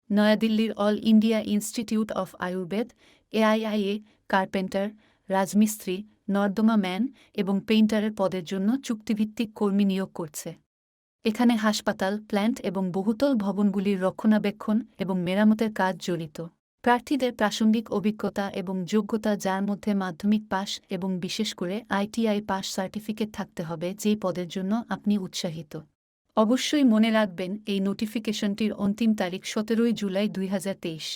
নয়াদিল্লির all India institute of Ayurveda AIIA carpenter, রাজমিস্ত্রি, নর্দমা ম্যান এবং পেইন্টারের পদের জন্য চুক্তিভিত্তিক কর্মী নিয়োগ করছে। এখানে হাসপাতাল, প্ল্যান্ট এবং বহুতল ভবনগুলির রক্ষণাবেক্ষণ এবং মেরামতের কাজ জড়িত। প্রার্থীদের প্রাসঙ্গিক অভিজ্ঞতা এবং যোগ্যতা, যার মধ্যে মাধ্যমিক পাশ এবং বিশেষ করে ITI পাস সার্টিফিকেট থাকতে হবে, যেই পদের জন্য আপনি উৎসাহিত। অবশ্যই মনে রাখবেন, এই নোটিফিকেশনটির অন্তিম তারিখ 17 জুলাই 2023।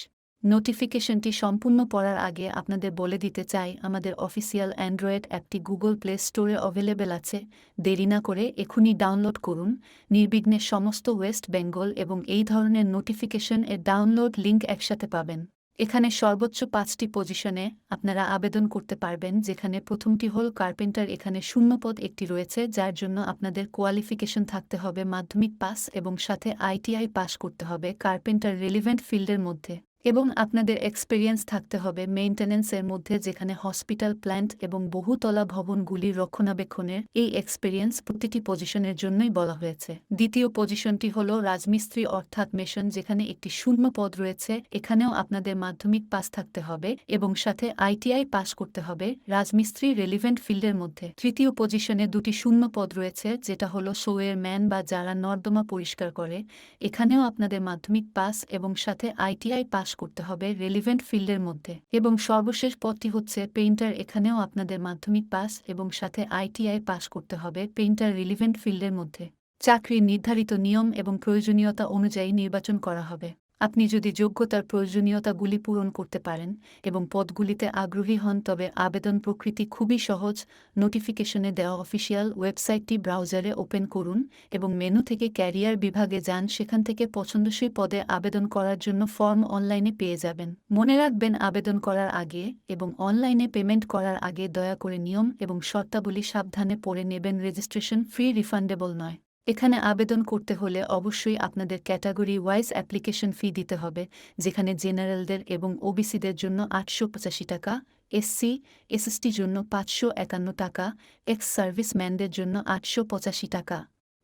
নোটিফিকেশনটি সম্পূর্ণ পড়ার আগে আপনাদের বলে দিতে চাই, আমাদের অফিসিয়াল অ্যান্ড্রয়েড অ্যাপটি গুগল প্লে স্টোরে অ্যাভেলেবল আছে। দেরি না করে এখনই ডাউনলোড করুন। নির্বিঘ্নে সমস্ত ওয়েস্ট বেঙ্গল এবং এই ধরনের নোটিফিকেশন এর ডাউনলোড লিঙ্ক একসাথে পাবেন। এখানে সর্বোচ্চ 5টি পজিশনে আপনারা আবেদন করতে পারবেন, যেখানে প্রথমটি হল কার্পেন্টার। এখানে শূন্যপদ একটি রয়েছে, যার জন্য আপনাদের কোয়ালিফিকেশন থাকতে হবে মাধ্যমিক পাস এবং সাথে ITI পাস করতে হবে কার্পেন্টার রিলিভেন্ট ফিল্ডের মধ্যে, এবং আপনাদের এক্সপেরিয়েন্স থাকতে হবে মেইনটেন্যান্সের মধ্যে, যেখানে হসপিটাল, প্ল্যান্ট এবং বহুতলা ভবনগুলির রক্ষণাবেক্ষণের এই এক্সপেরিয়েন্স প্রতিটি পজিশনের জন্যই বলা হয়েছে। দ্বিতীয় পজিশনটি হল রাজমিস্ত্রি অর্থাৎ মেশন, যেখানে একটি শূন্য পদ রয়েছে। এখানেও আপনাদের মাধ্যমিক পাস থাকতে হবে এবং সাথে ITI পাস করতে হবে রাজমিস্ত্রি রিলিভেন্ট ফিল্ডের মধ্যে। তৃতীয় পজিশনে দুটি শূন্য পদ রয়েছে, যেটা হলো সোয়ের ম্যান বা যারা নর্দমা পরিষ্কার করে। এখানেও আপনাদের মাধ্যমিক পাস এবং সাথে ITI পাস করতে হবে রেলিভেন্ট ফিল্ডের মধ্যে। এবং সর্বশেষ পদটি হচ্ছে পেইন্টার। এখানেও আপনাদের মাধ্যমিক পাস এবং সাথে ITI পাস করতে হবে পেইন্টার রিলিভেন্ট ফিল্ডের মধ্যে। চাকরির নির্ধারিত নিয়ম এবং প্রয়োজনীয়তা অনুযায়ী নির্বাচন করা হবে। আপনি যদি যোগ্যতার প্রয়োজনীয়তাগুলি পূরণ করতে পারেন এবং পদগুলিতে আগ্রহী হন, তবে আবেদন প্রকৃতি খুবই সহজ। নোটিফিকেশনে দেওয়া অফিসিয়াল ওয়েবসাইটটি ব্রাউজারে ওপেন করুন এবং মেনু থেকে ক্যারিয়ার বিভাগে যান। সেখান থেকে পছন্দসই পদে আবেদন করার জন্য ফর্ম অনলাইনে পেয়ে যাবেন। মনে রাখবেন, আবেদন করার আগে এবং অনলাইনে পেমেন্ট করার আগে দয়া করে নিয়ম এবং শর্তাবলী সাবধানে পড়ে নেবেন। রেজিস্ট্রেশন ফ্রি, রিফান্ডেবল নয়। এখানে আবেদন করতে হলে অবশ্যই আপনাদের ক্যাটাগরি ওয়াইজ অ্যাপ্লিকেশন ফি দিতে হবে, যেখানে জেনারেলদের এবং OBCদের জন্য 885 টাকা, SC SST জন্য 551 টাকা, এক্স সার্ভিসম্যানদের জন্য 885 টাকা,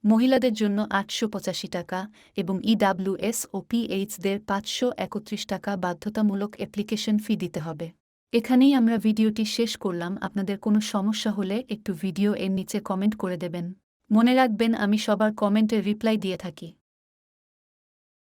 মহিলাদের জন্য 885 টাকা এবং EWS ও PHদের 531 টাকা বাধ্যতামূলক অ্যাপ্লিকেশন ফি দিতে হবে। এখানেই আমরা ভিডিওটি শেষ করলাম। আপনাদের কোনো সমস্যা হলে একটু ভিডিও এর নিচে কমেন্ট করে দেবেন। মনে রাখবেন, আমি সবার কমেন্টে রিপ্লাই দিয়ে থাকি।